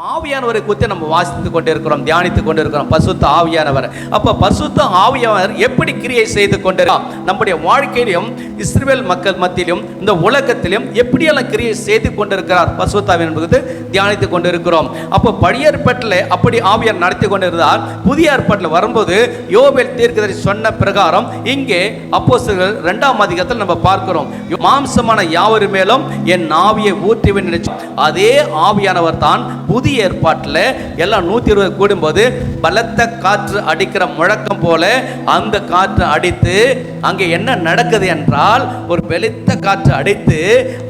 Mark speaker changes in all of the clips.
Speaker 1: ஆவியானவரை குறித்து நம்ம வாசித்துக் கொண்டிருக்கிறோம், தியானித்துக் கொண்டிருக்கிறோம். பரிசுத்த ஆவியானவர். அப்ப பரிசுத்த ஆவியானவர் எப்படி கிரியை செய்து கொண்டிருக்கிறார் நம்முடைய வாழ்க்கையிலும், இஸ்ரவேல் மக்கள் மத்தியிலும், இந்த உலகத்திலும் எப்படியெல்லாம் கிரியை செய்து கொண்டிருக்கிறார் பரிசுத்த ஆவியானவர் குறித்து தியானித்துக் கொண்டிருக்கிறோம். அப்போ பழைய ஏற்பாட்டில் அப்படி ஆவியார் நடத்தி கொண்டிருந்தால், புதிய ஏற்பாட்டில் வரும்போது யோவேல் தீர்க்கதரிசி சொன்ன பிரகாரம் இங்கே அப்போஸ்தலர்கள் 2ஆம் அதிகாரத்தில் நம்ம பார்க்கிறோம். மாம்சமான யாவர் மேலும் என் ஆவியை ஊற்றுவேன் நினைச்சு அதே ஆவியானவர் தான் புதிய ஏற்பாட்டில் எல்லாம் 120 கூடும்போது பலத்த காற்று அடிக்கிற முழக்கம் போல அந்த காற்று அடித்து அங்கே என்ன நடக்குது என்றால், ஒரு பலத்த காற்று அடித்து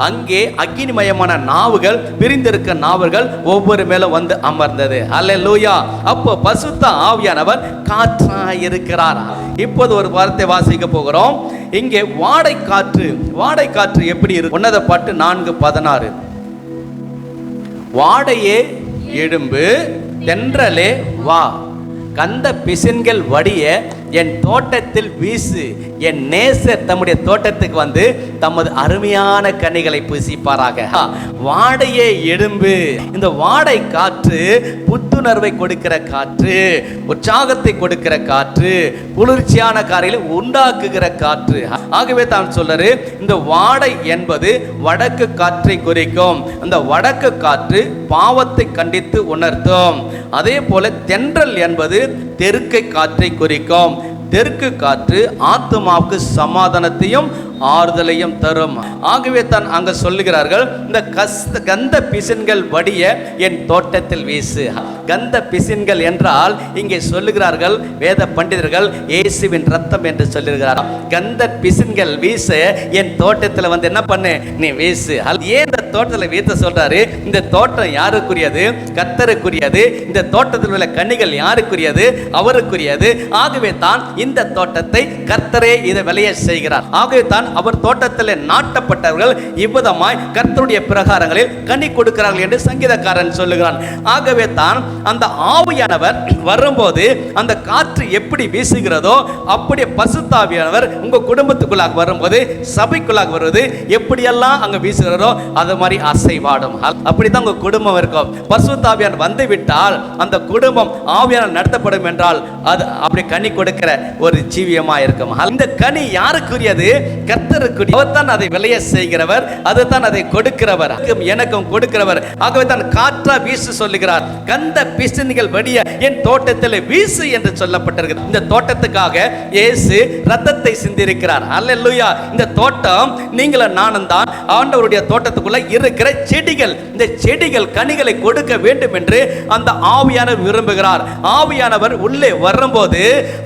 Speaker 1: அங்கே அக்கினிமயமான நாவுகள், பிரிந்திருக்க நாவுகள் ஒவ்வொரு மேலும் வந்து அமர்ந்தது. அல்லேலூயா. அப்போ பரிசுத்த ஆவியானவர் காற்றாய் இருக்கிறார். இப்போது ஒரு வார்த்தை வாசிக்க போகிறோம். இங்கே வாடை காற்று. வாடை காற்று எப்படி இருக்கு? உன்னத பாட்டு 4:16. வாடையே எழும்பு, தென்றலே வா, கந்த பிசின்கள் வடிய என் தோட்டத்தில் வீசு. என் நேசர் தம்முடைய தோட்டத்துக்கு வந்து தமது அருமையான கனிகளை புசிப்பாராக. வாடையே எழும்பு. இந்த வாடை காற்று புத்துணர்வை கொடுக்கிற காற்று, உற்சாகத்தை கொடுக்கிற காற்று, குளிர்ச்சியான காரியங்களை உண்டாக்குகிற காற்று. ஆகவே தான் சொல்றாரு, இந்த வாடை என்பது வடக்கு காற்றை குறிக்கும். அந்த வடக்கு காற்று பாவத்தை கண்டித்து உணர்த்தும். அதே போல தென்றல் என்பது தெற்கை காற்றை குறிக்கும். தெற்கு காற்று ஆத்துமாவுக்கு சமாதானத்தையும் ஆறுதலையும் தரும். ஆகவே தான் அங்க சொல்லுகிறார்கள், இந்த கந்த பிசின்கள் வடிய என் தோட்டத்தில் வீசு. கந்த பிசின்கள் என்றால் இங்கே சொல்லுகிறார்கள் வேத பண்டிதர்கள், இயேசுவின் ரத்தம் என்று சொல்லுகிறார்கள். கந்த பிசின்கள் வீச என் தோட்டத்தில் வந்து என்ன பண்ணு, நீ வீசு. ஏன் இந்த தோட்டத்தில் வீச சொல்றாரு? இந்த தோட்டம் யாருக்குரியது? கர்த்தருக்குரியது. இந்த தோட்டத்தில் உள்ள கனிகள் யாருக்குரியது? அவருக்குரியது. ஆகவே தான் இந்த தோட்டத்தை கர்த்தரே இதை விளைய செய்கிறார். ஆகவே தான் அவர் தோட்டத்தில் நாட்டப்பட்டவர்கள் இவ்விதமாய் கர்த்தருடைய பிரகாரங்களில் கனி கொடுக்கிறார்கள் என்று சங்கீதக்காரன் சொல்லுகிறான். ஆகவே தான் அந்த ஆவியானவர் வரும்போது அந்த காற்று எப்படி வீசுகிறதோ அப்படியே பரிசுத்த ஆவியானவர் உங்க குடும்பத்துக்குள்ளாக வரும்போது, சபைக்குள்ளாக வருவது எப்படியெல்லாம் அங்க வீசுகிறதோ அது மாதிரி அசைவாடும். அப்படித்தான் உங்க குடும்பம் இருக்கும். பரிசுத்த ஆவியானவர் வந்து விட்டால் அந்த குடும்பம் ஆவியானவர் நடத்தப்படும் என்றால் அது அப்படி கனி கொடுக்கிற ஒரு ஜீவியமா இருக்கும். இந்த கனி யாருக்குரியது? கர்த்தருக்குரிய. அவர் தான் அதை விளைய செய்கிறவர், அதுதான் அதை கொடுக்கிறவர், எனக்கும் கொடுக்கிறவர். ஆகவே தான் காற்றா வீசு சொல்லுகிறார். கந்த பிசின்கள் வடிய என் தோட்டத்தில் வீசு என்று சொல்லப்பட்டிருக்கிறது. இந்த தோட்டத்துக்காக இயேசு ரத்தத்தை சிந்திருக்கிறார். அல்லேலூயா. இந்த தோட்டம் நீங்களும் நானும் தான். ஆண்டவருடைய தோட்டத்துக்குள்ள இருக்கிற செடிகள். இந்த செடிகள் கனிகளை கொடுக்க வேண்டும் என்று அந்த ஆவியானவர் விரும்புகிறார். ஆவியானவர் உள்ளே வரும்போது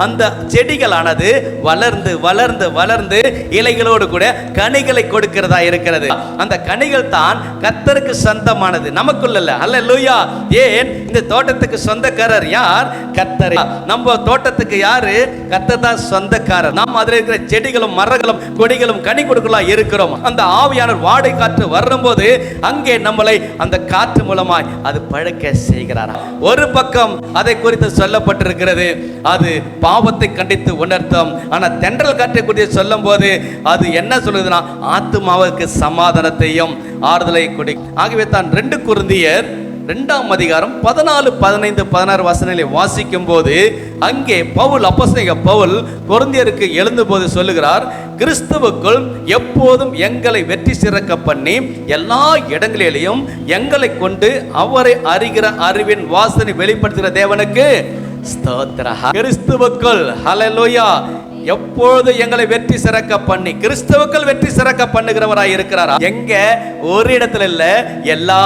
Speaker 1: அந்த செடிகளானது வளர்ந்து வளர்ந்து வளர்ந்து இலைகளோடு கூட கனிகளை கொடுக்கிறதா இருக்கிறது. அந்த கனிகள் தான் கர்த்தருக்கு சொந்தமானது, நமக்குள்ள. அல்லேலூயா. ஏன் இந்த தோட்டத்துக்கு சொந்தக்காரர் யார்? கர்த்தர். நம்ம தோட்டத்துக்கு யாரு? கர்த்தர் தான் சொந்தக்காரர். நாம் அதில் இருக்கிற செடிகளும் மரங்களும் கொடிகளும் கனி கொடுக்கலாம் இருக்கிறோம். அந்த ஆவியானவர் வாடை காற்று வரும்போது அங்கே நம்மளை அந்த காற்று மூலமாய் அது பழக்க செய்கிறார். ஒரு பக்கம் அதை குறித்து சொல்லப்பட்டிருக்கிறது, அது பாவத்தை கண்டித்து உணர்த்தும். ஆனா தென்றல் காற்றை குறித்து சொல்லும் போது அது என்ன சொல்லுதுன்னா, ஆத்துமாவுக்கு சமாதானத்தையும் ஆறுதலை கொடுக்கும். ஆகவே தான் 2 கொரிந்தியர் 2ஆம் அதிகாரம் 14, 15, 16 வசனங்களை வாசிக்கும் போது அங்கே பவுல், அப்போஸ்தலனாகிய பவுல் கொரிந்தியருக்கு எழுந்தபோது சொல்லுகிறார், கிறிஸ்துவுக்குள் எப்போதும் எங்களை வெற்றி சிறக்க பண்ணி எல்லா இடங்களிலேயும் எங்களை கொண்டு அவரை அறிகிற அறிவின் வாசனை வெளிப்படுத்துகிற தேவனுக்கு ஸ்தோத்திரம். கிறிஸ்துவுக்குள், ஹல்லேலூயா, எப்பொழுது எங்களை வெற்றி சிறக்க பண்ணி, கிறிஸ்துவுக்குள் வெற்றி சிறக்க பண்ணுகிறவராய் இருக்கிறார். எங்க? ஒரு இடத்துல இல்ல, எல்லா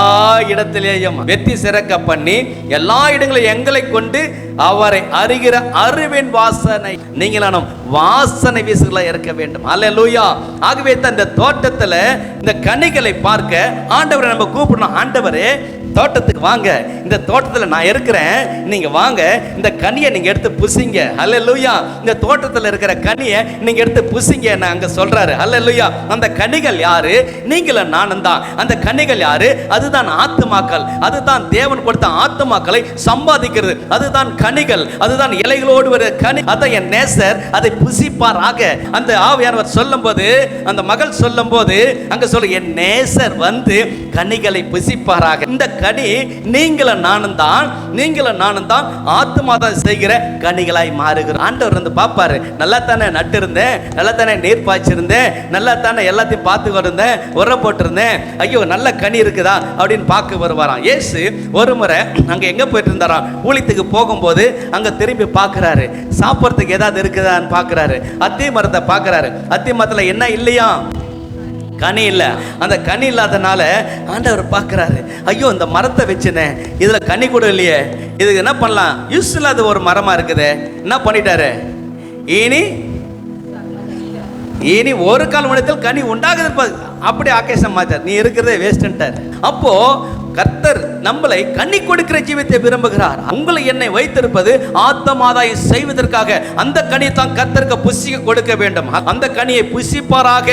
Speaker 1: இடத்திலேயும் வெற்றி சிறக்க பண்ணி எல்லா இடங்களிலும் எங்களை கொண்டு அவரை அறிகிற அறிவின் வாசனை. நீங்களும் வாசனை வீசுகளா இருக்க வேண்டும். அல்லேலூயா. ஆகவே தான் இந்த தோட்டத்துல இந்த கனிகளை பார்க்க ஆண்டவரை நம்ம கூப்பிடணும். ஆண்டவரே, தோட்டத்துக்கு வாங்க, இந்த தோட்டத்தில் நான் இருக்கிறேன், நீங்க வாங்க, இந்த கனியை நீங்க எடுத்து புசிங்க. அல்லேலூயா. இந்த தோட்டத்தில் இருக்கிற கனியை நீங்க எடுத்து புசிங்க அங்க சொல்றாரு. அல்லேலூயா. அந்த கனிகள் யாரு? நீங்களும் நானும் தான். அந்த கனிகள் யாரு? அதுதான் ஆத்துமாக்கள். அதுதான் தேவன் கொடுத்த ஆத்துமாக்களை சம்பாதிக்கிறது. அதுதான் கனிகள். அதுதான் இலைகளோடு வர கனி. அதான் என் நேசர் அதை புசிப்பாராக. அந்த ஆவியானவர் சொல்லும் போது, அந்த மகள் சொல்லும் போது அங்க சொல்ல, என் நேசர் வந்து கனிகளை புசிப்பாராக. இந்த கனி நீங்களும் நானும் தான், நீங்களும் நானும் தான் ஆத்துமாதான் செய்கிற கனிகளாய் மாறுகிறோம். ஆண்டவர் வந்து பார்ப்பாரு, நல்லா தானே நட்டு இருந்தேன், நல்லா தானே நீர் பாய்ச்சிருந்தேன், நல்லா தானே எல்லாத்தையும் பார்த்து இருந்தேன், உரம் போட்டிருந்தேன், ஐயோ நல்ல கனி இருக்குதா அப்படின்னு பார்க்க வருவாராம். இயேசு ஒரு முறை அங்க எங்க போயிட்டு இருந்தாராம், ஊழியத்துக்கு போகும்போது அங்க திரும்பி பார்க்கிறாரு, சாப்பிட்றதுக்கு ஏதாவது இருக்குதான்னு பார்க்கிறாரு. அத்தி மரத்தை பார்க்கிறாரு, அத்தி மரத்துல என்ன இல்லையா, கனி இல்லை. அந்த கனி இல்லாதனால ஆண்டவர் பார்க்குறாரு, ஐயோ இந்த மரத்தை வச்சுனேன், இதில் கனி கூட இல்லையே, இதுக்கு என்ன பண்ணலாம், யூஸ் இல்லாத ஒரு மரமாக இருக்குது. என்ன பண்ணிட்டாரு, இனி ஒரு கால் மணித்தில் கனி உண்டாகுது, அப்படி ஆகேஷம் மாத்தார், நீ இருக்கிறதே வேஸ்ட்ன்ட்டார். அப்போ கர்த்தர் நம்மளை கனி கொடுக்கிற ஜீவித்தை விரும்புகிறார். உங்களை என்னை வைத்திருப்பது ஆத்மாதாயம் செய்வதற்காக. அந்த கனி தான் கர்த்தருக்கு புசிக்க கொடுக்க வேண்டும். அந்த கனியை புசிப்பாராக.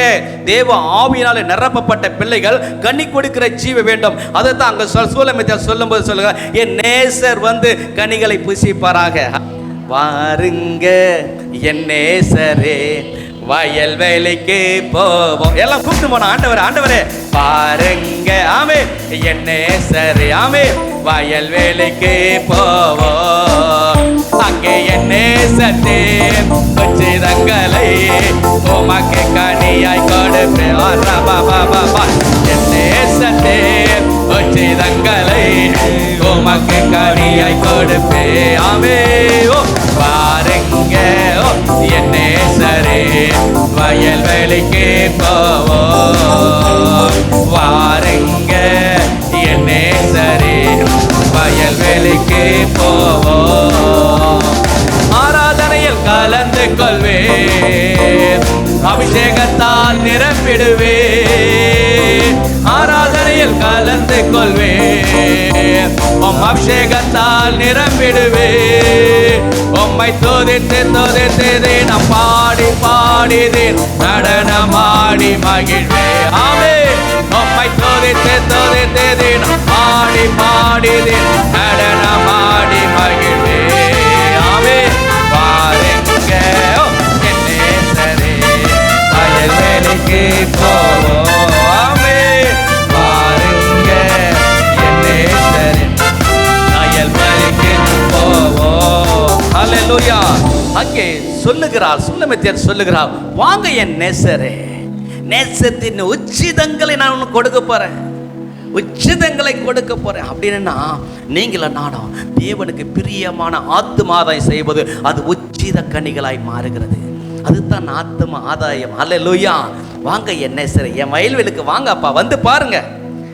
Speaker 1: தேவ ஆவியினாலே நிரப்பப்பட்ட பிள்ளைகள் கனி கொடுக்கிற ஜீவ வேண்டும். அதை தான் அங்க சூலமித்தியார் சொல்லும்போது சொல்லுங்க, என் நேசர் வந்து கனிகளை புசிப்பாராக. வாருங்க என் நேசரே வயல் வேலைக்கு போவோம், எல்லாம் கூப்பிட்டு போனோம். ஆண்டவரே ஆண்டவரே பாருங்க, ஆமே என் நேசரே, ஆமே வயல் வேலைக்கு போவோம், அங்கே என் நேசத்தே உச்சிதங்களை உமக்கு கனியாய் கொடுப்பேன். என் நேசத்தே உச்சிதங்களை உமக்கு கனியாய் கொடுப்பேன், ஆமே ஓ பாருங்க என் நேசரே வயல் வேலைக்கு போவோம், வாருங்க என் நேசரே வயல் வேலைக்கு போவோம். ஆராதனையில் கலந்து கொள்வேன், அபிஷேகத்தால் நிரப்பிடுவேன். ஆராதனையில் கலந்து கொள்வேன், அபிஷேகத்தால் நிரம்பிடுவேன். உம்மை துதித்து துதித்து நான் பாடி பாடிதேன், நடனமாடி மகிழ்வேன். ஆமே உம்மை துதித்து துதித்து நான் பாடி பாடிதேன், நடனமாடி மகிழ்வேன். ஆமே பாருங்க என் நேசரே வயல் வேலைக்கு போவோம், ஆமே பாருங்க என் நேசரே வயல் வேலைக்கு போவோம். ஹல்லேலூயா. அங்கே சொல்லுகிறார், சுலமித்தியர் சொல்லுகிறார், வாங்க என் நேசரே, நேசத்தின் உச்சிதங்களை நான் உனக்கு கொடுக்க போறேன், உச்சிதங்களை கொடுக்க போறேன். அப்படின்னா நீங்களும் நானும் தேவனுக்கு பிரியமான ஆத்துமாதாயம் செய்வது அது உச்சித கனிகளாய் மாறுகிறது. அதுதான் ஆத்தும ஆதாயம். அல்லேலூயா. வாங்க என் நேசரே, என் வயல்வெளிக்கு வாங்க அப்பா, வந்து பாருங்க.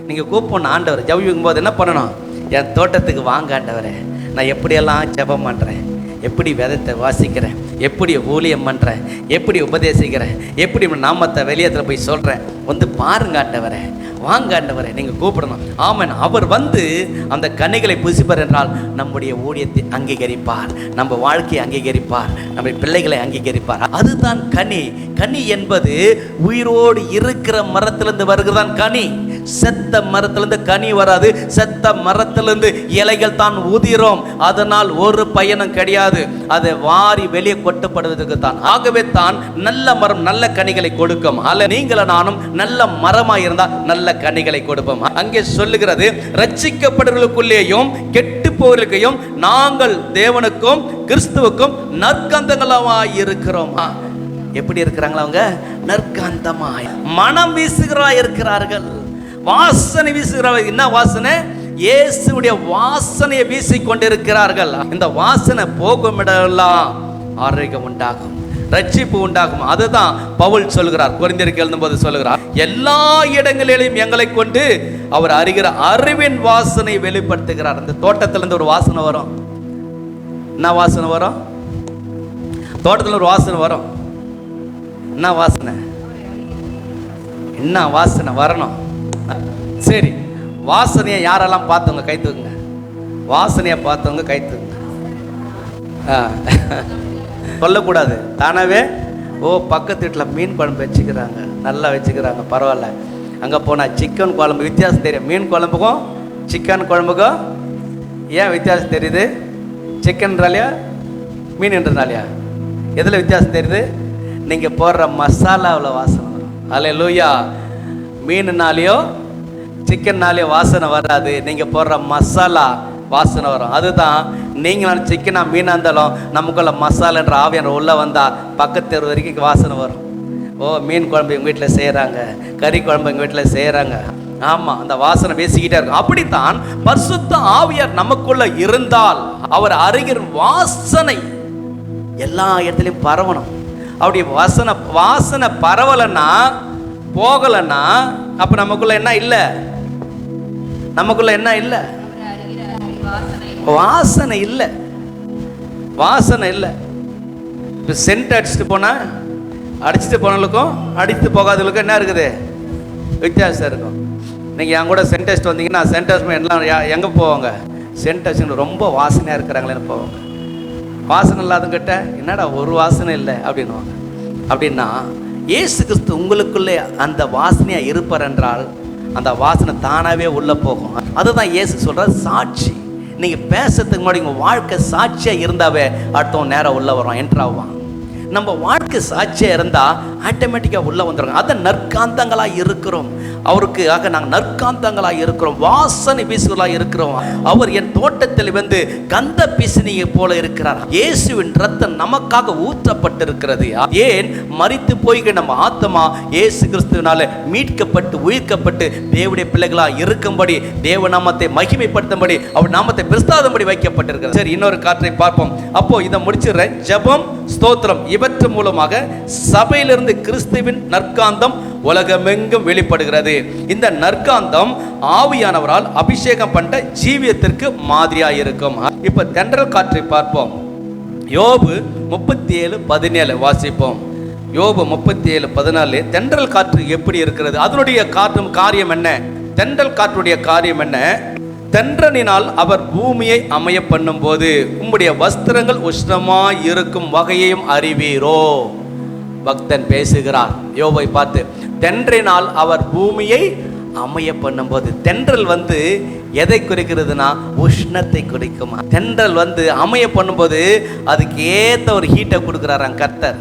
Speaker 1: நீங்க கூப்பிடணும் ஆண்டவர் ஜெபிக்கும் போது என்ன பண்ணணும், என் தோட்டத்துக்கு வாங்க ஆண்டவரே, நான் எப்படியெல்லாம் ஜெபம் பண்றேன், எப்படி வேதத்தை வாசிக்கிறேன், எப்படி ஊழியம் பண்ணுறேன், எப்படி உபதேசிக்கிறேன், எப்படி நாமத்தை வெளியத்தில் போய் சொல்கிறேன், வந்து பாருங்க ஆண்டவரே, வாங்க ஆண்டவரே. நீங்கள் கூப்பிடணும். ஆமன். அவர் வந்து அந்த கனிகளை புசிப்பார் என்றால் நம்முடைய ஊழியத்தை அங்கீகரிப்பார், நம்ம வாழ்க்கையை அங்கீகரிப்பார், நம்முடைய பிள்ளைகளை அங்கீகரிப்பார். அதுதான் கனி. கனி என்பது உயிரோடு இருக்கிற மரத்திலிருந்து வருகிறதான் கனி. செத்த மரத்திலிருந்து கனி வராது, செத்த மரத்திலிருந்து இலைகள் தான் உதிரும், அதனால் ஒரு பயனும் கிடையாது, அதை வாரி வெளியே கொட்டப்படுவதற்கு தான். ஆகவே தான் நல்ல மரம் நல்ல கனிகளை கொடுக்கும். அல்ல நீங்களும் நானும் நல்ல மரமாய் இருந்தால் நல்ல கனிகளை கொடுப்போம். அங்கே சொல்லுகிறது, ரட்சிக்கப்படுவர்களுக்குள்ளேயும் கெட்டு போவர்களுக்கும் நாங்கள் தேவனுக்கும் கிறிஸ்துவுக்கும் நற்கந்தங்களாய் இருக்கிறோம். எப்படி இருக்கிறாங்களா அவங்க? நற்கந்தமாய் மனம் வீசுகிறா இருக்கிறார்கள். வாசனை வீசுகிறவர்கள். என்ன வாசனை? இயேசுடைய வாசனையை வீசிக்கொண்டிருக்கிறார்கள். இந்த வாசனை போகும் இடமெல்லாம் ஆரோக்கியம் உண்டாகும், ரட்சிப்பு உண்டாகும். அதுதான் பவுல் சொல்கிறார், கொரிந்தியருக்கு எழுதும்போது சொல்கிறார், எல்லா இடங்களிலும் எங்களை கொண்டு அவர் அறிகிற அறிவின் வாசனை வெளிப்படுத்துகிறார். இந்த தோட்டத்திலிருந்து ஒரு வாசனை வரும். என்ன வாசனை வரும்? தோட்டத்தில் ஒரு வாசனை வரும். என்ன வாசனை? என்ன வாசனை வரணும்? சரி, வாசனையை யாரெல்லாம் பார்த்தவங்க கை தூக்குங்க. வாசனையை பார்த்தவங்க கை தூக்குங்க. சொல்லக்கூடாது, தானாவே. ஓ, பக்கத்து வீட்டில் மீன் குழம்பு வச்சுக்கிறாங்க, நல்லா வச்சுக்கிறாங்க, பரவாயில்ல. அங்கே போனால் சிக்கன் குழம்பு வித்தியாசம் தெரியும். மீன் குழம்புக்கும் சிக்கன் குழம்புக்கும் ஏன் வித்தியாசம் தெரியுது? சிக்கன்றாலையா மீன்ன்றனாலையா? எதில் வித்தியாசம் தெரியுது? நீங்கள் போடுற மசாலாவில் வாசனை வரும். அல்லேலூயா. மீனுனாலேயோ சிக்கன்னாலே வாசனை வராது, நீங்கள் போடுற மசாலா வாசனை வரும். அதுதான் நீங்கள் சிக்கனா மீனாக இருந்தாலும் நமக்குள்ள மசாலான்ற ஆவியான உள்ளே வந்தால் பக்கத்து தெரு வரைக்கும் வாசனை வரும். ஓ, மீன் குழம்பு எங்கள் வீட்டில் செய்கிறாங்க, கறி குழம்பு எங்கள் வீட்டில் செய்கிறாங்க. ஆமாம், அந்த வாசனை பேசிக்கிட்டே இருக்கும். அப்படித்தான் பரிசுத்த ஆவியார் நமக்குள்ள இருந்தால் அவர் அருகிற வாசனை எல்லா இடத்துலையும் பரவணும். அப்படி வாசனை பரவலைன்னா, போகலைன்னா, அப்போ நமக்குள்ள என்ன இல்லை? நமக்குள்ள என்ன இல்லை? வாசனை இல்லை. வாசனை இல்லை. இப்போ சென்ட் அடிச்சுட்டு போனால், அடிச்சுட்டு போனவங்களுக்கும் அடித்து போகாதவங்களுக்கும் என்ன இருக்குது? வித்தியாசம் இருக்கும். நீங்கள் என் கூட சென்ட் அடிச்சுட்டு வந்தீங்கன்னா, சென்ட் அடிச்சு எல்லாம் எங்கே போவாங்க? சென்ட் அடிச்சு ரொம்ப வாசனையாக இருக்கிறாங்களேன்னு போவாங்க. வாசனை இல்லாதவங்கிட்ட என்னடா ஒரு வாசனை இல்லை அப்படின்வாங்க. அப்படின்னா இயேசு கிறிஸ்து உங்களுக்குள்ளே அந்த வாசனையாக இருப்பார் என்றால் அந்த வாசனை தானாகவே உள்ளே போகும். அதுதான் இயேசு சொல்கிற சாட்சி. நீங்கள் பேசுறதுக்கு முன்னாடி உங்கள் வாழ்க்கை சாட்சியாக இருந்தாவே அடுத்தவன் நேரம் உள்ளே வரும், என்ட்ராவான். நம்ம வாழ்க்கை சாட்சியாக இருந்தால் ஆட்டோமேட்டிக்காக உள்ளே வந்துடுங்க. அதை நற்காந்தங்களாக இருக்கிறோம். அவருக்கு ஆக நாங்கள் நற்காந்தங்களாக இருக்கிறோம், வாசனை வீசுகளாக இருக்கிறோம். அவர் என் தோட்டத்தில் வந்து கந்த பிசினியை போல இருக்கிறார். இயேசுவின் ரத்தம் நமக்காக ஊற்றப்பட்டிருக்கிறது. ஏன்? மரித்து போய்க நம்ம ஆத்மா இயேசு கிறிஸ்துவினால மீட்கப்பட்டு உயிர்க்கப்பட்டு தேவனுடைய பிள்ளைகளாக இருக்கும்படி, தேவ நாமத்தை மகிமைப்படுத்தும்படி, அவர் நாமத்தை பிரஸ்தாதம்படி வைக்கப்பட்டிருக்கிறது. சரி, இன்னொரு காற்றை பார்ப்போம். அப்போ இதை முடிச்சிடுறேன். ஜெபம், ஸ்தோத்திரம் இவற்று மூலமாக சபையிலிருந்து கிறிஸ்துவின் நற்காந்தம் உலகமெங்கும் வெளிப்படுகிறது. இந்த நற்காந்தம் ஆவியானவரால் அபிஷேகம் பண்ண ஜீவியத்திற்கு மாதிரியாக இருக்கும். இப்ப தென்றல் காற்றை பார்ப்போம். யோபு 37:17 வாசிப்போம். யோபு 37:14. தென்றல் காற்று எப்படி இருக்கிறது? அதனுடைய காரியம் என்ன? தென்றல் காற்றுடைய காரியம் என்ன? தென்றலினால் அவர் பூமியை அமைய பண்ணும் போது உம்முடைய வஸ்திரங்கள் உஷ்ணமாய் இருக்கும் வகையையும் அறிவீரோ? பக்தன் பேசுகிறார் யோபை பார்த்து. தென்றலினால் அவர் பூமியை அமைய பண்ணும் போது, தென்றல் வந்து எதை குறிக்கிறதுனா உஷ்ணத்தை குறிக்குமா. தென்றல் வந்து அமைய பண்ணும்போது அதுக்கு ஏற்ற ஒரு ஹீட்டை கொடுக்குறாராம் கர்த்தர்.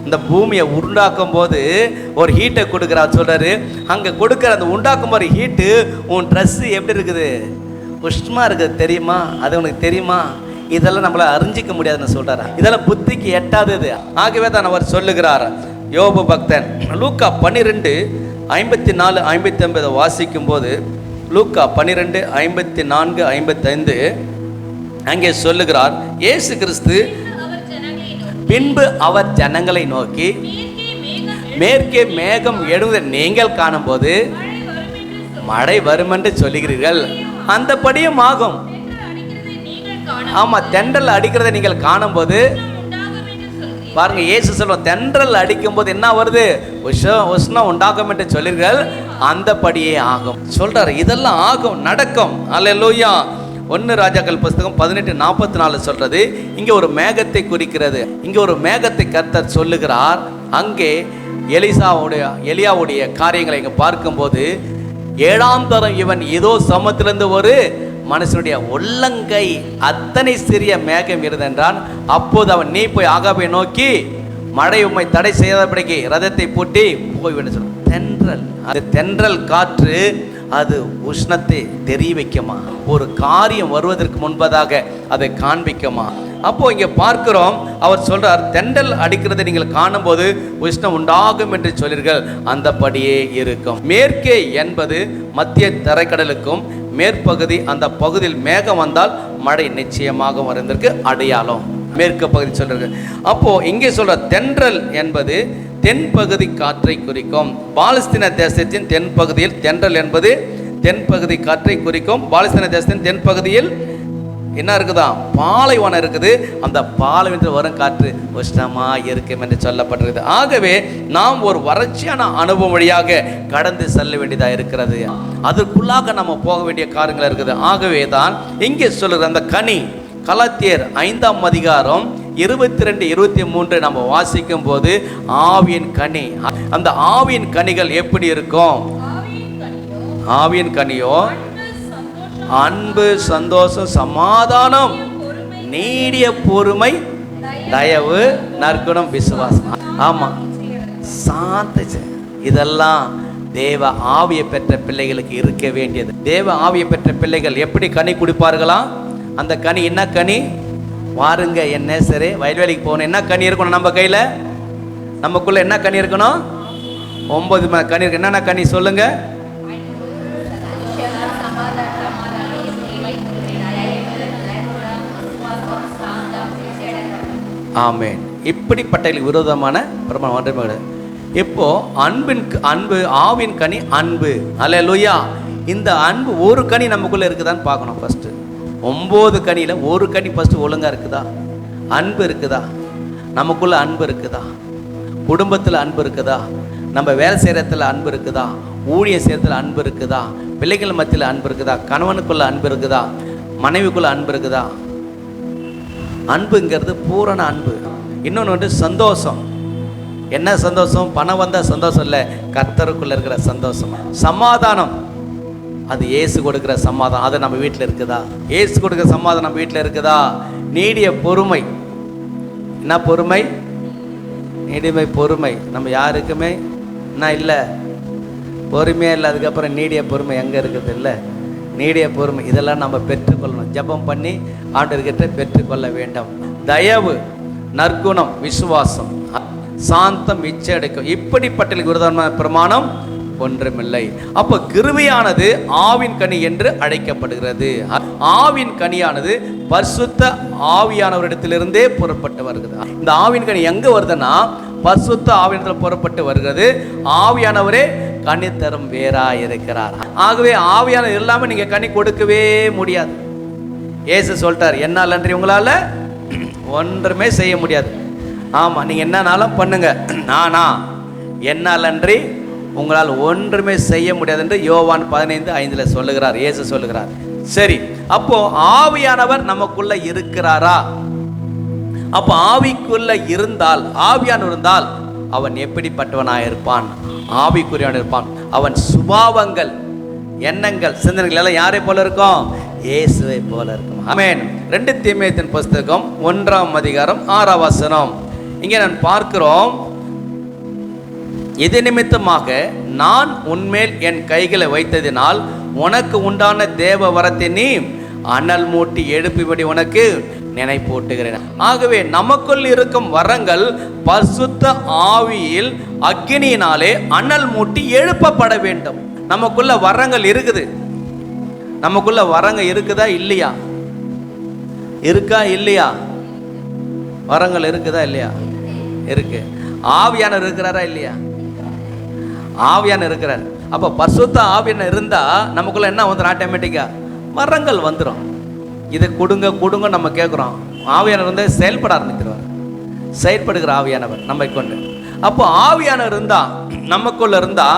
Speaker 1: இந்த பூமியை உண்டாக்கும் போது ஒரு ஹீட்டை கொடுக்குறார். சொல்றாரு, அங்கே கொடுக்குற அந்த உண்டாக்கும் போது ஹீட்டு உன் ட்ரெஸ்ஸு எப்படி இருக்குது? உஷ்ணமாக இருக்குது தெரியுமா? அது உனக்கு தெரியுமா? இதெல்லாம் நம்மளை அறிஞ்சிக்க முடியாதுன்னு சொல்கிறார். இதெல்லாம் புத்திக்கு எட்டாதது. ஆகவே தான் அவர் சொல்லுகிறார் யோபு பக்தன். லூக்கா 12:54-55 வாசிக்கும் போது, லூக்கா 12:54-55 அங்கே சொல்லுகிறார், இயேசு கிறிஸ்து பின்பு அவர் ஜனங்களை நோக்கி, மேற்கே மேகம் எழுவதை நீங்கள் காணும் போது மழை வரும் என்று சொல்லுகிறீர்கள், அந்தபடியும் ஆகும். ஆமா, தென்றல் அடிக்கிறதை நீங்கள் காணும் போது பாருங்க, இயேசு சொல்லுவோம், தென்றல் அடிக்கும் போது என்ன வருது? உஷ்ணம் உண்டாகும் என்று சொல்லுங்கள், அந்தபடியே ஆகும் சொல்றாரு. இதெல்லாம் ஆகும், நடக்கும். அல்லேலூயா. 1 ராஜாக்கள் புஸ்தகம் 18:44 சொல்றது. இங்க ஒரு மேகத்தை குறிக்கிறது. இங்க ஒரு மேகத்தை கர்த்தர் சொல்லுகிறார். அங்கே எலியாவுடைய காரியங்களை இங்க பார்க்கும்போது, 7ஆம் தரம் இவன் ஏதோ சமத்திலிருந்து ஒரு மனுஷனுடைய உள்ளங்கை அத்தனை சிறிய மேகம் இருந்தென்றான். அப்போது அவன், நீ போய் ஆகாபை நோக்கி மழை உம்மை தடை செய்யாதபடிக்கு ரதத்தை பூட்டி போய்விட சொல்ல. தென்றல், அது தென்றல் காற்று, அது உஷ்ணத்தை தெரிய வைக்குமா, ஒரு காரியம் வருவதற்கு முன்பதாக அதை காண்பிக்குமா. அப்போ இங்க பார்க்கிறோம், அவர் சொல்றார், தென்றல் அடிக்கிறதை நீங்கள் காணும் போது உஷ்ணம் உண்டாகும் என்று சொல்றீர்கள், அந்தபடியே இருக்கும். மேற்கே என்பது மத்திய தரைக்கடலுக்கும் மேற்பகுதி, அந்த பகுதியில் மேகம் வந்தால் மழை நிச்சயமாக வருவதற்கு அடையாளம். மேற்கு பகுதி சொல்றது. அப்போ இங்கே சொல்ற தென்றல் என்பது தென்பகுதி காற்றை குறிக்கும். பாலஸ்தீன தேசத்தின் தென்பகுதியில் தென்றல் என்பது தென்பகுதி காற்றை குறிக்கும். பாலஸ்தீன தேசத்தின் தென்பகுதியில் என்ன இருக்குதா? பாலைவனம் இருக்குது. அந்த பாலைவனத்தில் வரும் காற்று உஷ்ணமா இருக்கும் என்று சொல்லப்பட்டிருக்குது. ஆகவே நாம் ஒரு வறட்சியான அனுபவம் வழியாக கடந்து செல்ல வேண்டியதாக இருக்கிறது. அதற்குள்ளாக நம்ம போக வேண்டிய காரியங்கள் இருக்குது. ஆகவே தான் இங்கே சொல்லுகிற அந்த கனி, கலாத்தியர் 5ஆம் அதிகாரம் 22-23 நம்ம வாசிக்கும் போது, ஆவியின் கனி, அந்த ஆவியின் கனிகள் எப்படி இருக்கும்? ஆவியின் கனியோ அன்பு, சந்தோஷம், சமாதானம், நீடிய பொறுமை, தயவு, நற்குணம், விசுவாசம். ஆமா, சாந்த, இதெல்லாம் தேவ ஆவியை பெற்ற பிள்ளைகளுக்கு இருக்க வேண்டியது. தேவ ஆவியை பெற்ற பிள்ளைகள் எப்படி கனி குடிப்பார்களாம்? அந்த கனி என்ன கனி? வாருங்க என் நேசரே, வயல்வெளிக்கு போகணும். என்ன கனி இருக்கணும் நம்ம கையில்? நமக்குள்ள என்ன கனி இருக்கணும்? 9 கனி இருக்கு. என்னென்ன கனி சொல்லுங்க? ஆமென். இப்படிப்பட்டவர்களுக்கு விரோதமான பிரமாணம் ஒன்றுமே கிடையாது. இப்போ அன்பு ஆவின் கனி அன்பு. அல்லேலூயா. இந்த அன்பு ஒரு கனி நமக்குள்ள இருக்குதான்னு பார்க்கணும். ஃபர்ஸ்ட் 9 கனியில் ஒரு கனி ஃபர்ஸ்ட் ஒழுங்கா இருக்குதா? அன்பு இருக்குதா? நமக்குள்ள அன்பு இருக்குதா? குடும்பத்தில் அன்பு இருக்குதா? நம்ம வேலை செய்கிறத்துல அன்பு இருக்குதா? ஊழிய செய்கிறதுல அன்பு இருக்குதா? பிள்ளைகள் மத்தியில் அன்பு இருக்குதா? கணவனுக்குள்ள அன்பு இருக்குதா? மனைவிக்குள்ள அன்பு இருக்குதா? அன்புங்கிறது பூரண அன்பு. இன்னொன்று சந்தோஷம். என்ன சந்தோஷம்? பணம் வந்த சந்தோஷம் இல்லை, கர்த்தருக்குள்ள இருக்கிற சந்தோஷம். சமாதானம், அது இயேசு கொடுக்கிற சமாதானம். அது நம்ம வீட்டில் இருக்குதா? இயேசு கொடுக்கிற சமாதானம் நம்ம வீட்டில் இருக்குதா? நீடிய பொறுமை. என்ன பொறுமை? நீடிமை பொறுமை. நம்ம யாருக்குமே என்ன இல்லை, பொறுமையே இல்லை. அதுக்கப்புறம் நீடிய பொறுமை எங்கே இருக்குது? இல்லை, நீடிய பொறுமை. இதெல்லாம் நம்ம பெற்றுக்கொள்ளணும். ஜெபம் பண்ணி ஆண்டவர்கிட்ட பெற்றுக்கொள்ள வேண்டும். தயவு, நற்குணம், விசுவாசம், சாந்தம், இச்சையடக்கம். இப்படிப்பட்ட விரோதமான பிரமாணம் ஒன்றுமில்லை. அப்போ கிருபையானது ஆவின் கனி என்று அழைக்கப்படுகிறது. ஆவின் கனியானது பரிசுத்த ஆவியானவரிடத்திலிருந்தே புறப்பட்டு வருகிறது. இந்த ஆவின் கனி எங்க வருதுன்னா பரிசுத்த ஆவியானவரிடத்தில் புறப்பட்டு வருகிறது. ஆவியானவரே கனி தரும் வேறா இருக்கிறார். ஆகவே ஆவியானவர் இல்லாம நீங்க கனி கொடுக்கவே முடியாது. இயேசு சொல்லிட்டார், என்னால் அன்றி உங்களால ஒன்றுமே செய்ய முடியாது. ஆமா, நீங்க என்னன்னாலும் பண்ணுங்க, நானா என்னால் அன்றி உங்களால் ஒன்றுமே செய்ய முடியாது என்று யோவான் 15:5 சொல்லுகிறார். இயேசு சொல்லுகிறார். சரி, அப்போ ஆவியானவர் நமக்குள்ள இருக்கிறாரா? அப்போ ஆவிக்குள்ள இருந்தால், ஆவியானவர் இருந்தால் அவன் எப்படிப்பட்டவனாக இருப்பான்? ஆவிக்குரியவன் இருப்பான். அவன் சுபாவங்கள், எண்ணங்கள், சிந்தனைகள் எல்லாம் யாரை போல இருக்கும்? இயேசுவை போல இருக்கும். ஆமென். 2 தீமோத்தேயுவின் புஸ்தகம் 1:6 இங்கே நான் பார்க்கிறோம், இது நிமித்தமாக நான் உன்மேல் என் கைகளை வைத்ததினால் உனக்கு உண்டான தேவ வரத்தை நீ அனல் மூட்டி எழுப்பிபடி உனக்கு நினைப்பூட்டுகிறேன். ஆகவே நமக்குள் இருக்கும் வரங்கள் பரிசுத்த ஆவியில் அக்கினியினாலே அனல் மூட்டி எழுப்பப்பட வேண்டும். நமக்குள்ள வரங்கள் இருக்குது. நமக்குள்ள வரங்க இருக்குதா இல்லையா? இருக்கா இல்லையா? வரங்கள் இருக்குதா இல்லையா? இருக்கு. ஆவியானவர் இருக்கிறாரா இல்லையா? ஆவியானவர் இருக்கிறார். அப்போ பரிசுத்த ஆவியானவர் இருந்தா நமக்குள்ள என்ன வந்துடும்? ஆட்டோமேட்டிக்கா வரங்கள் வந்துடும். இதை கொடுங்க கொடுங்க நம்ம கேட்குறோம். ஆவியானவர் வந்து செயல்பட ஆரம்பிக்கிறவர், செயல்படுகிற ஆவியானவர் நம்மை கொண்டு. அப்போ ஆவியானவர் இருந்தா நமக்குள்ள இருந்தா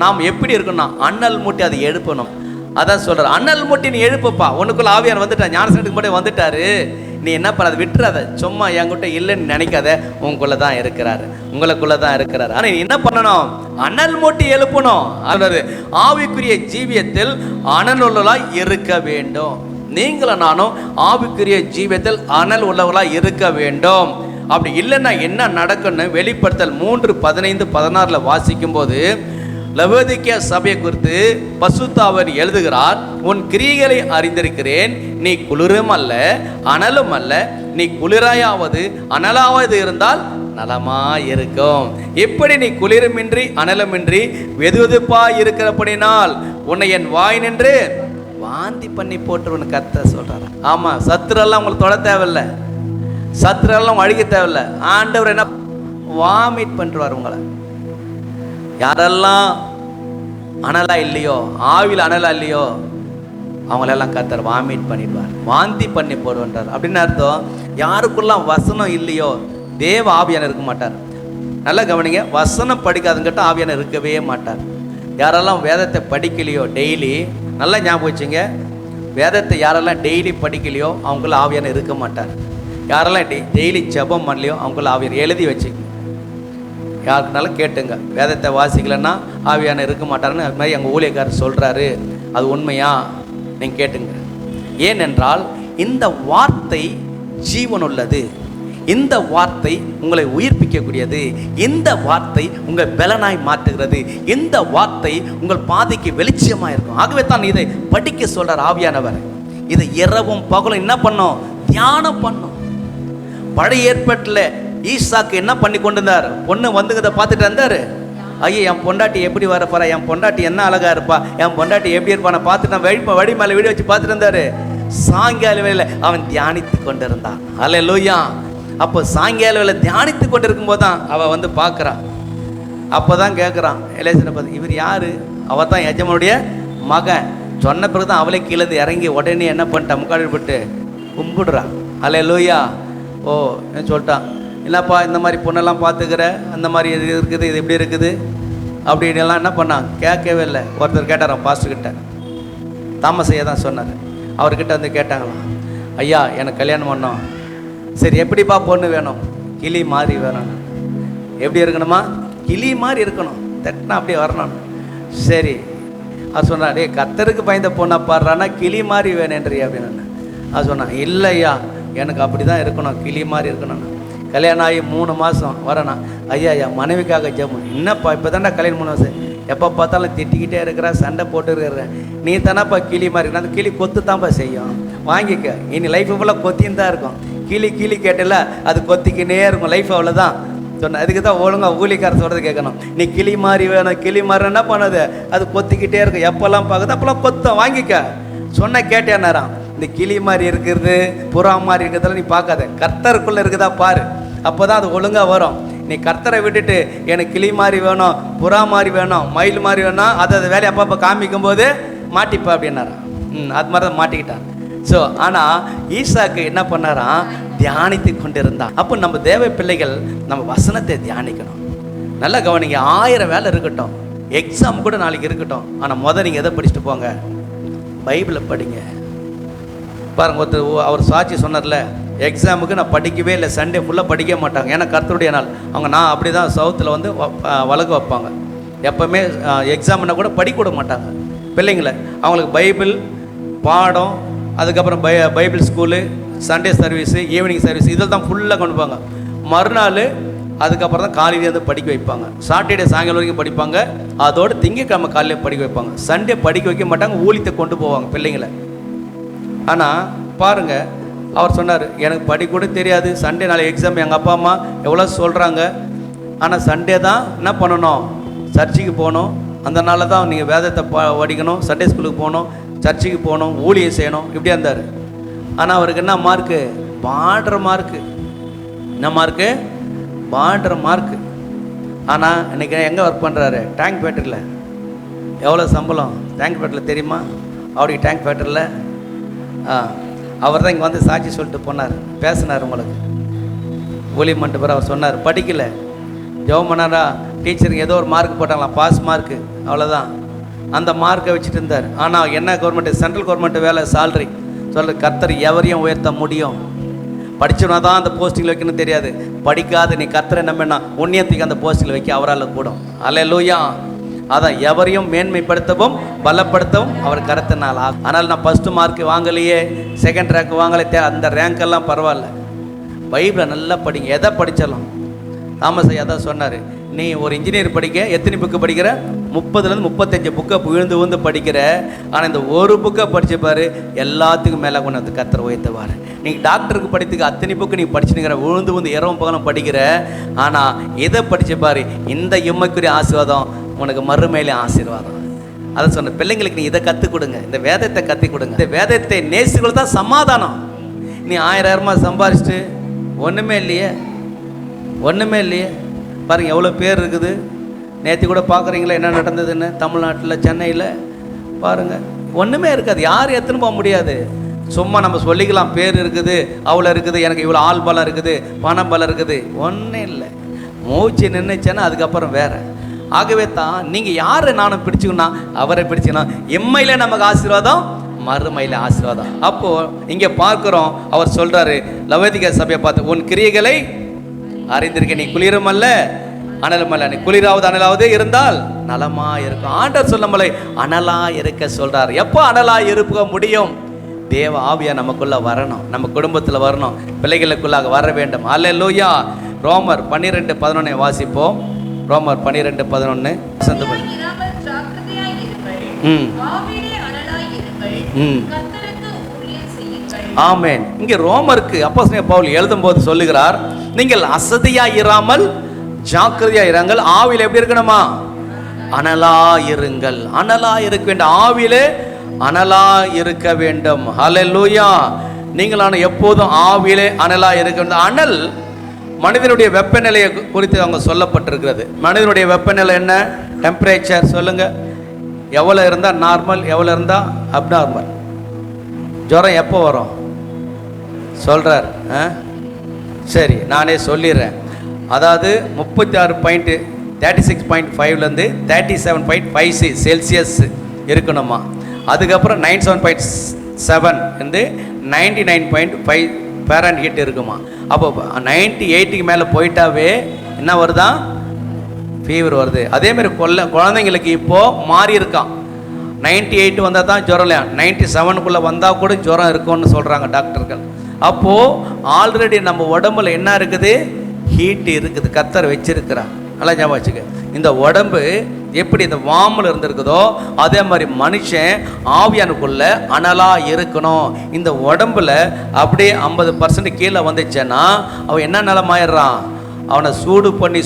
Speaker 1: நாம் எப்படி இருக்கணும்னா அண்ணல் மூட்டி அதை எழுப்பணும். அதான் சொல்ற, அண்ணல் மூட்டி நீ எழுப்புப்பா. உனக்குள்ள ஆவியானவர் வந்துட்டா, ஞானஸ்நானத்துக்கு முன்னாடி வந்துட்டாரு. நீ என்ன பண்ணாத, விட்டுறாத. சும்மா என்கிட்ட இல்லைன்னு நினைக்காத. உங்களுக்குள்ள தான் இருக்கிறாரு, உங்களுக்குள்ள தான் இருக்கிறாரு. ஆனா நீ என்ன பண்ணணும்? அனல் மூட்டி எழுப்பணும். அதாவது ஆவிக்குரிய ஜீவியத்தில் அனல் இருக்க வேண்டும். நீங்களும் நானும் ஆவிக்குரிய ஜீவியத்தில் அனல் உள்ளவர்களாக இருக்க வேண்டும். அப்படி இல்லைன்னா என்ன நடக்குன்னு வெளிப்படுத்தல் 3:15-16 வாசிக்கும் போது லவோதிக்கேயா சபையை குறித்து பரிசுத்த ஆவியானவர் எழுதுகிறார், உன் கிரியைகளை அறிந்திருக்கிறேன், நீ குளிரும் அல்ல அனலும் அல்ல, நீ குளிராயாவது அனலாவது இருந்தால் நலமாய் இருக்கும். எப்படி நீ குளிருமின்றி அனலுமின்றி வெதுவெதுப்பாய் இருக்கிறபடினால் உன்னை என் வாய் நின்று வாந்தி பண்ணி போட்டுருவனு கர்த்தர் சொல்றாரு. ஆமா, சத்துரெல்லாம் உங்களுக்கு தொட தேவையில்லை, சத்துரெல்லாம் அழிக்க தேவையில்லை. ஆண்டவர் என்ன வாமிட் பண்ணுவார் உங்களை. யாரெல்லாம் அனலா இல்லையோ, ஆவியில் அனலா இல்லையோ, அவங்களெல்லாம் கர்த்தர் வாமிட் பண்ணிடுவார், வாந்தி பண்ணி போடுவார். அப்படின்னு அர்த்தம், யாருக்குள்ளாம் வசனம் இல்லையோ தேவ ஆவியானவர் இருக்க மாட்டார். நல்லா கவனிங்க, வசனம் படிக்காதுங்கிட்ட ஆவியானவர் இருக்கவே மாட்டார். யாரெல்லாம் வேதத்தை படிக்கலையோ டெய்லி, நல்லா ஞாபகம் வச்சுங்க, வேதத்தை யாரெல்லாம் டெய்லி படிக்கலையோ அவங்கள ஆவியானவர் இருக்க மாட்டார். யாரெல்லாம் டெய்லி ஜெபம் பண்ணலையோ அவங்கள ஆவியானவர் எழுதி வச்சுங்க. யாருக்குனாலும் கேட்டுங்க, வேதத்தை வாசிக்கலன்னா ஆவியானவர் இருக்க மாட்டாருன்னு அது மாதிரி எங்கள் ஊழியக்காரர் சொல்கிறாரு. அது உண்மையா? நீங்கள் கேட்டுங்க. ஏனென்றால் இந்த வார்த்தை ஜீவன் உள்ளது, இந்த வார்த்தை உங்களை உயிர்ப்பிக்கக்கூடியது. இந்த வார்த்தை உங்கள் பலனாய் மாற்றுகிறது. இந்த வார்த்தை உங்கள் பாதைக்கு வெளிச்சமாக இருக்கும். ஆகவே தான் இதை படிக்க சொல்கிறார் ஆவியானவர். இதை இரவும் பகலும் என்ன பண்ணோம்? தியானம் பண்ணோம். பழைய ஏற்பாட்டில் ஈசாக்கு என்ன பண்ணி கொண்டு இருந்தார்? பொண்ணு வந்துக்கிறத பார்த்துட்டு இருந்தார். ஐயா, என் பொண்டாட்டி எப்படி வரப்போறா, என் பொண்டாட்டி என்ன அழகா இருப்பா, என் பொண்டாட்டி எப்படி இருப்பான பார்த்துட்டு வழி மேலே வீடு வச்சு பார்த்துட்டு இருந்தாரு. சாயங்கால வேளையில் அவன் தியானித்து கொண்டு இருந்தான். அல்லேலூயா. அப்போ சாயங்கால வேளை தியானித்து கொண்டு இருக்கும்போது தான் அவள் வந்து பார்க்குறான். அப்போ தான் கேட்குறான் எலேசனை பார்த்து, இவர் யார்? அவள் தான் எஜமானுடைய மகன். சொன்ன பிறகு தான் அவளே கீழேருந்து இறங்கி உடனே என்ன பண்ணிட்டான்? முக்காடி போட்டு கும்பிடுறான். அல்லேலூயா. ஓ என்ன சொல்லிட்டான், இல்லைப்பா இந்த மாதிரி பொண்ணெல்லாம் பார்த்துக்கிற, அந்த மாதிரி இது இருக்குது, இது எப்படி இருக்குது அப்படின்னு எல்லாம் என்ன பண்ணான்? கேட்கவே இல்லை. ஒருத்தர் கேட்டாரான் பாஸ்டர்கிட்ட, தாமசையா தான் சொன்னார். அவர்கிட்ட வந்து கேட்டாங்களாம், ஐயா எனக்கு கல்யாணம் பண்ணோம், சரி எப்படிப்பா பொண்ணு வேணும்? கிளி மாதிரி வேணும். எப்படி இருக்கணுமா? கிளி மாதிரி இருக்கணும், தட்டினா அப்படியே வரணும். சரி அது சொன்னா, டே கர்த்தருக்கு பயந்த பொண்ணை பாடுறான்னா கிளி மாதிரி வேணுன்றி அப்படின்னு. அது சொன்னான், இல்லையா எனக்கு அப்படி தான் இருக்கணும், கிளி மாதிரி இருக்கணும். கல்யாணம் ஆகி 3 மாதம் வரேண்ணா. ஐயா என் மனைவிக்காக ஜெபம். என்னப்பா இப்போ தானே கல்யாணம் 3 மாதம், எப்போ பார்த்தாலும் திட்டிக்கிட்டே இருக்கிற, சண்டை போட்டு இருக்கிற, நீ தானேப்பா கிளி மாதிரி இருக்கணும். அந்த கிளி கொத்து தான்ப்பா செய்யும், வாங்கிக்க. இனி லைஃப் ஃபுல்லாக கொத்தின்னு தான் இருக்கும். கிளி கிளி கேட்டல, அது கொத்திக்கினே இருக்கும் லைஃப், அவ்வளோதான் சொன்னேன். அதுக்கு தான் ஒழுங்காக ஊழிக்கார சொல்கிறது கேட்கணும். நீ கிளி மாதிரி வேணும், கிளி மாதிரி என்ன பண்ணுது? அது கொத்திக்கிட்டே இருக்கும், எப்போல்லாம் பார்க்குது அப்போல்லாம் கொத்தம், வாங்கிக்க. சொன்ன கேட்டேன்னாராம். இந்த கிளி மாதிரி இருக்கிறது, புறா மாதிரி இருக்கிறதெல்லாம் நீ பார்க்காத, கர்த்தருக்குள்ளே இருக்குதா பாரு, அப்போ தான் அது ஒழுங்காக வரும். நீ கர்த்தரை விட்டுட்டு எனக்கு கிளி மாதிரி வேணும், புறா மாதிரி வேணும், மயில் மாதிரி வேணும், அதை வேலையை அப்பப்போ காமிக்கும் போது மாட்டிப்பா அப்படின்னாராம். அது மாதிரி தான் மாட்டிக்கிட்டான். ஸோ ஆனால் ஈசாக்கு என்ன பண்ணாராம்? தியானித்து கொண்டு இருந்தான். அப்போ நம்ம தேவ பிள்ளைகள் நம்ம வசனத்தை தியானிக்கணும். நல்லா கவனிங்க. 1000 வேலை இருக்கட்டும், எக்ஸாம் கூட நாளைக்கு இருக்கட்டும், ஆனால் நீங்கள் எதை படிச்சுட்டு போங்க? பைபிளை படிங்க. பாருங்க, ஒருத்தர் அவர் சாட்சி சொன்னார்ல, எக்ஸாமுக்கு நான் படிக்கவே இல்லை, சண்டே ஃபுல்லாக படிக்க மாட்டாங்க, ஏன்னா கர்த்தருடைய நாள். அவங்க நான் அப்படி தான் சவுத்தில் வந்து வழக்கு வைப்பாங்க. எப்போவுமே எக்ஸாம்னா கூட படிக்க விட மாட்டாங்க பிள்ளைங்களை. அவங்களுக்கு பைபிள் பாடம், அதுக்கப்புறம் Bible school, Sunday service, evening service, இதில் தான் ஃபுல்லாக கொண்டு போவாங்க. மறுநாள் அதுக்கப்புறம் தான் காலையிலே வந்து படிக்க வைப்பாங்க. சாட்டர்டே சாயங்காலம் வரைக்கும் படிப்பாங்க. அதோடு திங்கக்கிழமை காலையில் படிக்க வைப்பாங்க. சண்டே படிக்க வைக்க மாட்டாங்க, ஊழியத்தை கொண்டு போவாங்க பிள்ளைங்களை. ஆனால் பாருங்கள், அவர் சொன்னார், எனக்கு படிக்க கூட தெரியாது, சண்டே நாளை எக்ஸாம், எங்கள் அப்பா அம்மா எவ்வளோ சொல்கிறாங்க, ஆனால் சண்டே தான் என்ன பண்ணணும்? சர்ச்சுக்கு போகணும். அந்த நாளில் தான் நீங்கள் வேதத்தை படிக்கணும், சண்டே ஸ்கூலுக்கு போகணும், சர்ச்சுக்கு போகணும், ஊழியம் செய்யணும், இப்படியா இருந்தார். ஆனால் அவருக்கு என்ன மார்க்கு? Border mark. என்ன மார்க்கு? Border mark. ஆனால் இன்றைக்கி எங்கே ஒர்க் பண்ணுறாரு? டேங்க் ஃபேக்ட்ரியில். எவ்வளோ சம்பளம் டேங்க் ஃபேக்ட்ரியில் தெரியுமா? அவருக்கு டேங்க் ஃபேக்ட்ரியில் அவர் தான் இங்கே வந்து சாட்சி சொல்லிட்டு போனார், பேசினார். உங்களுக்கு ஊழியம் பண்ணிட்டு போகிற அவர் சொன்னார், படிக்கலை, ஜெபம் பண்ணாரா, டீச்சருக்கு ஏதோ ஒரு மார்க் போட்டாங்களாம், பாஸ் மார்க்கு, அவ்வளோதான். அந்த மார்க்கை வச்சுட்டு இருந்தார். ஆனால் என்ன கவர்மெண்ட்டு? சென்ட்ரல் கவர்மெண்ட்டு வேலை, சால்ரி சொல்கிற. கர்த்தர் எவரையும் உயர்த்த முடியும். படித்தவனா தான் அந்த போஸ்டிங்கில் வைக்கணும்னு தெரியாது. படிக்காத நீ கர்த்தரை நம்பினா உன்னியத்துக்கு அந்த போஸ்டிங்கில் வைக்க அவரால் கூடும். அல்லேலூயா. அதான் எவரையும் மேன்மைப்படுத்தவும் பலப்படுத்தவும் அவர் கருத்தினால் ஆகும். ஆனால் நான் ஃபஸ்ட்டு மார்க் வாங்கலையே, செகண்ட் ரேங்க் வாங்கலை, அந்த ரேங்க்கெல்லாம் பரவாயில்ல. பைபிளை நல்லா படிங்க. எதை படித்தாலும் தாமசையா தான் சொன்னார், நீ ஒரு இன்ஜினியர் படிக்க எத்தனை புக்கு படிக்கிற? 30லேருந்து 35 புக்கை விழுந்து விழுந்து படிக்கிற. ஆனால் இந்த ஒரு புக்கை படித்து பாரு, எல்லாத்துக்கும் மேலே கொண்டு வந்து கர்த்தர் உயர்த்துவார். நீங்கள் டாக்டருக்கு படித்துக்கு அத்தனை புக்கு நீ படிச்சுனுங்கிற, விழுந்து விழுந்து இரவும் பகலும் படிக்கிற. ஆனால் இதை படித்து பாரு, இந்த இம்மைக்குரிய ஆசீர்வாதம் உனக்கு மறுமையிலே ஆசீர்வாதம். அதை சொன்ன பிள்ளைங்களுக்கு நீ இதை கற்றுக் கொடுங்க, இந்த வேதத்தை கற்றுக் கொடுங்க. இந்த வேதத்தை நேசிக்கிறது தான் சமாதானம். நீ 1000 சம்பாரிச்சிட்டு ஒன்றுமே இல்லையே, ஒன்றுமே இல்லையே. பாருங்கள் எவ்வளோ பேர் இருக்குது. நேற்று கூட பார்க்குறீங்களா என்ன நடந்ததுன்னு? தமிழ்நாட்டில், சென்னையில் பாருங்கள், ஒன்றுமே இருக்காது. யாரும் எத்தனை போக முடியாது. சும்மா நம்ம சொல்லிக்கலாம், பேர் இருக்குது, அவ்வளோ இருக்குது, எனக்கு இவ்வளோ ஆள் பலம் இருக்குது, பணம் பலம் இருக்குது, ஒன்றும் இல்லை. மூச்சு நின்றுச்சேன்னா அதுக்கப்புறம் வேறு. ஆகவே தான் நீங்கள் யாரை நானும் பிடிச்சிக்கணும்னா அவரை பிடிச்சிக்கணும். எம்மையில் நமக்கு ஆசீர்வாதம், மறுமையில் ஆசீர்வாதம். அப்போது இங்கே பார்க்குறோம், அவர் சொல்கிறாரு லவோதிகா சபையை பார்த்து, உன் கிரியைகளை அறிந்திருக்க, நீ குளிரும் அல்ல அனலும் அல்ல, நீ குளிராவது அனலாவது இருந்தால் நலமாக இருக்கும். ஆண்டவர் சொல்லமலை அனலாக இருக்க சொல்கிறார். எப்போ அனலாக இருக்க முடியும்? தேவ ஆவியா நமக்குள்ள வரணும், நம்ம குடும்பத்தில் வரணும், பிள்ளைகளுக்குள்ளாக வர வேண்டும். அல்லேலூயா. ரோமர் 12:11 வாசிப்போம். ரோமர் 12:11. ஆமென். இங்கே ரோமருக்கு அப்போஸ்தலன் பவுல் எழுதும்போது சொல்லுகிறார், நீங்கள் அசதியா இராமல் ஜாக்கிரதையா இருங்கள். ஆவியில் எப்படி இருக்கணுமா? அனலா இருங்கள். அனலா இருக்க வேண்டும். ஆவியிலே அனலா இருக்க வேண்டும். ஹல்லேலூயா. நீங்களான எப்போதும் ஆவியிலே அனலா இருக்க வேண்டும். அனல் மனிதனுடைய வெப்பநிலையை குறித்து அவங்க சொல்லப்பட்டிருக்கிறது. மனிதனுடைய வெப்பநிலை என்ன? டெம்பரேச்சர் சொல்லுங்க. எவ்வளோ இருந்தால் நார்மல், எவ்வளோ இருந்தால் அப்நார்மல்? ஜுரம் எப்போ வரும் சொல்கிறார். சரி, நானே சொல்லிடுறேன். அதாவது 36.5 37.5 செல்சியஸ் இருக்கணுமா. அதுக்கப்புறம் 97.7 வந்து 99.5 ஃபாரன்ஹீட் இருக்குமா. அப்போ 98க்கு மேலே போயிட்டாவே என்ன வருதா? ஃபீவர் வருது. அதேமாதிரி குழந்தைங்களுக்கு இப்போது மாறி இருக்கான். 98 வந்தால் தான் ஜுரம் இல்லையா, 97க்குள்ளே வந்தால் கூட ஜுரம் இருக்கும்னு சொல்கிறாங்க டாக்டர்கள். அப்போது ஆல்ரெடி நம்ம உடம்புல என்ன இருக்குது? ஹீட்டு இருக்குது. கர்த்தர் வச்சிருக்கிறார். நல்லா ஞாபகம் வச்சுக்க. இந்த உடம்பு எப்படி இந்த வாமில் இருந்திருக்குதோ அதே மாதிரி மனுஷன் ஆவியானுக்குள்ள அனலாக இருக்கணும். இந்த உடம்புல அப்படியே 50% கீழே வந்துச்சேன்னா அவன் என்ன நிலமாயிடுறான்? அவனை சூடு பண்ணி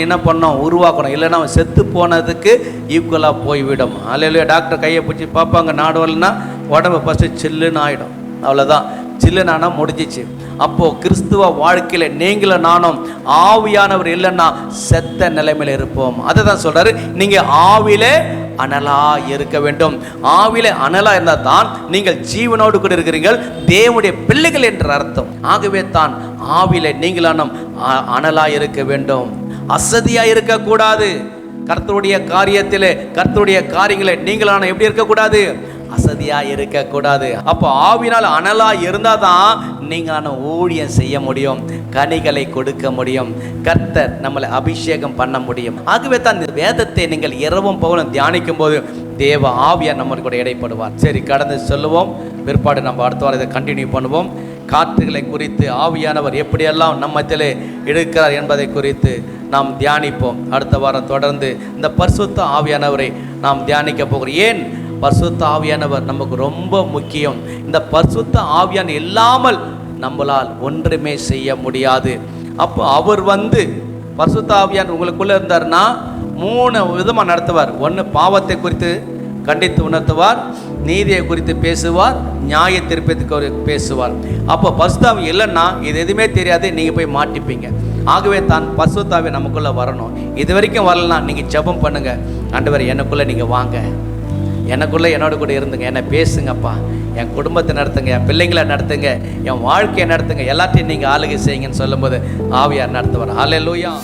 Speaker 1: என்ன பண்ணோம்? உருவாக்கணும். இல்லைன்னா அவன் செத்து போனதுக்கு ஈக்குவலாக போய்விடும். அல்லையா? டாக்டர் கையை பிடிச்சி பார்ப்பாங்க. நாடுவல்னா உடம்பு ஃபஸ்ட்டு சில்லுன்னு ஆகிடும். அவ்வளோதான், சில்லுனானா முடிஞ்சிச்சு. அப்போது கிறிஸ்துவ வாழ்க்கையில் நீங்களும் நானும் ஆவியானவர் இல்லைன்னா செத்த நிலைமையில் இருப்போம். அதை தான் சொல்கிறாரு, நீங்கள் ஆவிலே அனலாக இருக்க வேண்டும். ஆவிலே அனலாக இருந்தால் தான் நீங்கள் ஜீவனோடு கூட இருக்கிறீர்கள், தேவனுடைய பிள்ளைகள் என்ற அர்த்தம். ஆகவே தான் ஆவிலே நீங்களானும் அனலாக இருக்க வேண்டும். அசதியாக இருக்கக்கூடாது. கர்த்தருடைய காரியத்திலே, கர்த்தருடைய காரியங்களை நீங்களான எப்படி இருக்கக்கூடாது? அசதியாக இருக்கக்கூடாது. அப்போ ஆவினால் அனலாக இருந்தால் தான் நீங்கள் ஊழியம் செய்ய முடியும், கனிகளை கொடுக்க முடியும், கர்த்தர் நம்மளை அபிஷேகம் பண்ண முடியும். ஆகவே தான் இந்த வேதத்தை நீங்கள் இரவும் பகலும் தியானிக்கும் போது தேவ ஆவியார் நம்மளுக்கு கூட இடைப்படுவார். சரி, கடந்து சொல்லுவோம். பிற்பாடு நம்ம அடுத்த வாரம் இதை கண்டினியூ பண்ணுவோம். காற்றுகளை குறித்து ஆவியானவர் எப்படியெல்லாம் நம்மத்திலே இருக்கிறார் என்பதை குறித்து நாம் தியானிப்போம். அடுத்த வாரம் தொடர்ந்து இந்த பரிசுத்த ஆவியானவரை நாம் தியானிக்க போகிறோம். ஏன் பரிசுத்த ஆவியானவர் நமக்கு ரொம்ப முக்கியம். இந்த பரிசுத்த ஆவியான இல்லாமல் நம்மளால் ஒன்றுமே செய்ய முடியாது. அப்போ அவர் பரிசுத்த ஆவியான் உங்களுக்குள்ளே இருந்தார்னா 3 விதமாக நடத்துவார். ஒன்று, பாவத்தை குறித்து கண்டித்து உணர்த்துவார், நீதியை குறித்து பேசுவார், நியாய தீர்ப்பத்துக்கு பேசுவார். அப்போ பரிசுத்த ஆவி இல்லைன்னா இது எதுவுமே தெரியாது, நீங்கள் போய் மாட்டிப்பீங்க. ஆகவே தான் பரிசுத்த ஆவி நமக்குள்ளே வரணும். இது வரைக்கும் வரலன்னா நீங்கள் ஜெபம் பண்ணுங்கள். ஆண்டவரே, எனக்குள்ளே நீங்கள் வாங்க, எனக்குள்ளே என்னோட கூட இருந்துங்க, என்னை பேசுங்கப்பா, என் குடும்பத்தை நடத்துங்க, என் பிள்ளைங்களை நடத்துங்க, என் வாழ்க்கையை நடத்துங்க, எல்லாத்தையும் நீங்கள் ஆளுகை செய்யுங்கன்னு சொல்லும்போது ஆவியார் நடத்துவார். ஹல்லேலூயா.